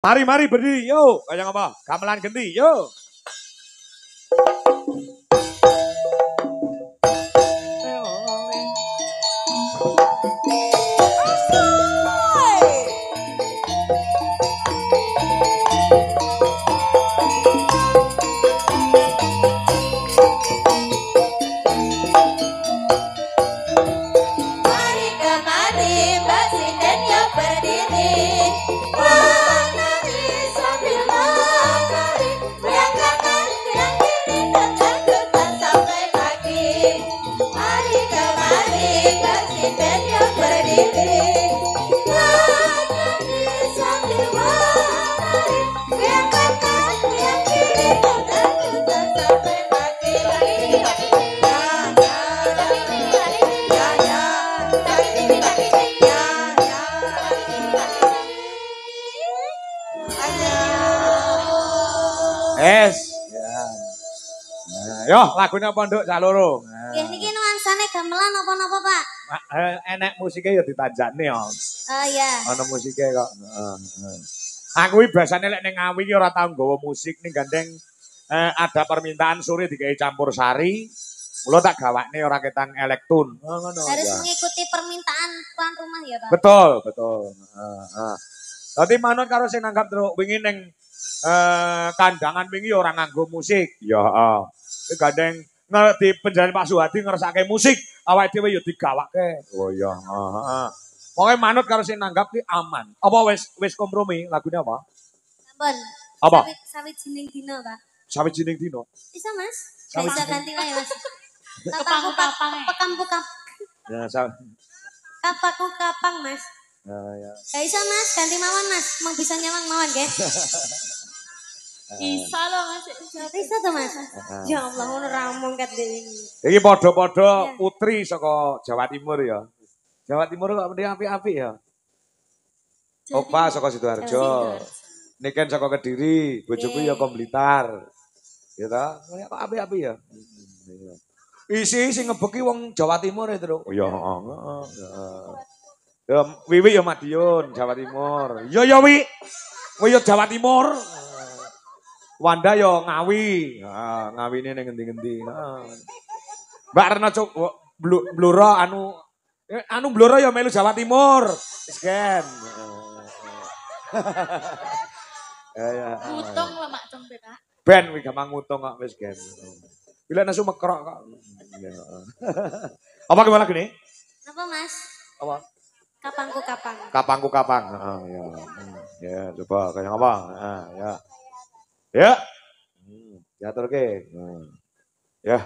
Mari berdiri, yuk. Kayak apa? Gamelan genti, yuk. Yo, lagunya pondok saloro. Nggih niki nuansane gamelan napa-napa, Pak? Enek musiknya ya ditanjakne ya. Oh iya. Ana musiknya kok. Aku iki biasane lek ning Ngawi iki ora tau nggawa musik ning gandeng ada permintaan sore digawe campur sari. Mula tak gawakne ora ketang elektun. Ngono. Harus mengikuti permintaan tuan rumah ya, Pak. Betul. Dadi manut karo sing nanggap truk wingi ning kandangan wingi ora nganggo musik. Ya heeh. Gandeng di penjalan Pak Suhadi ngersake musik, awake dhewe ya digawake. Oh iya, heeh. Pokoke manut karo sing nanggap ki aman. Apa wis kompromi lagune apa? Sampun. Apa? Sawijining dina, Pak. Sawijining dina. Bisa, Mas? Bisa ganti wae, Mas. Kapang-kapang. Pekam-pekam. Ya, Kapaku kapang, Mas. Ya. Gak bisa, Mas. Ganti mawon, Mas. Mau bisa nyawang mawon, nggih. Bisa loh Mas. Bisa tuh Mas. Ya Allah ngono ra omong ket iki. Iki padha-padha putri saka Jawa Timur ya. Jawa Timur kok mending apik-apik ya. Opa saka Sidoarjo. Niken saka Kediri, bojoku ya kok Blitar. Ya ta? Kok apik-apik ya. Isi sing ngebeki wong Jawa Timur ya, Tru. Oh ya, heeh. Ya Wiwi ya Madiun, Jawa Timur. Ya Wi. Kowe ya Jawa Timur. Wanda yo Ngawi. Heeh, ngawine ning ngendi-ngendi. Heeh. Mbak Rena Cuk Bluro anu Bluro yo melu Jawa Timur. Wis kan. Ya. Ngutung lah Mak Cung Pak. Ben wi gampang ngutung kok wis kan. Bila nasu mekrok kok. Apa gimana gini? Apa Mas? Apa? Kapangku kapang. Kapangku kapang. Heeh, ya. Ya, coba kayak apa? Ya. Ya. Diatur ke. Ya.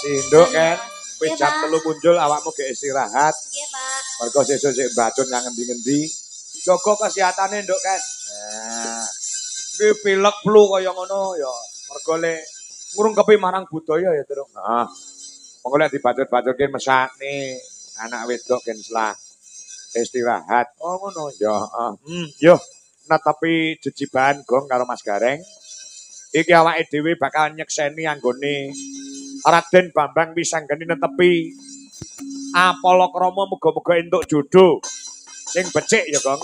Induk kan, wis jam 3 muncul awakmu ge istirahat. Nggih, Pak. Mergo sesuk sik bacun nang ngendi-ngendi. Jaga kesehatane nduk kan. Nah, iki pilek flu kaya ngono ya. Mergo lek ngrungkepi marang budaya ya, Truk. Heeh. Monggo lek dibacut-bacutke mesakne anak wedok gen selah istirahat. Oh ngono ya, heeh. Yo netepi jejiban gong karo Mas Gareng. Iki awake dhewe bakal nyekseni anggone Raden Bambang Wisanggeni netepi Apalakrama muga-muga entuk jodoh sing becik ya, Gong.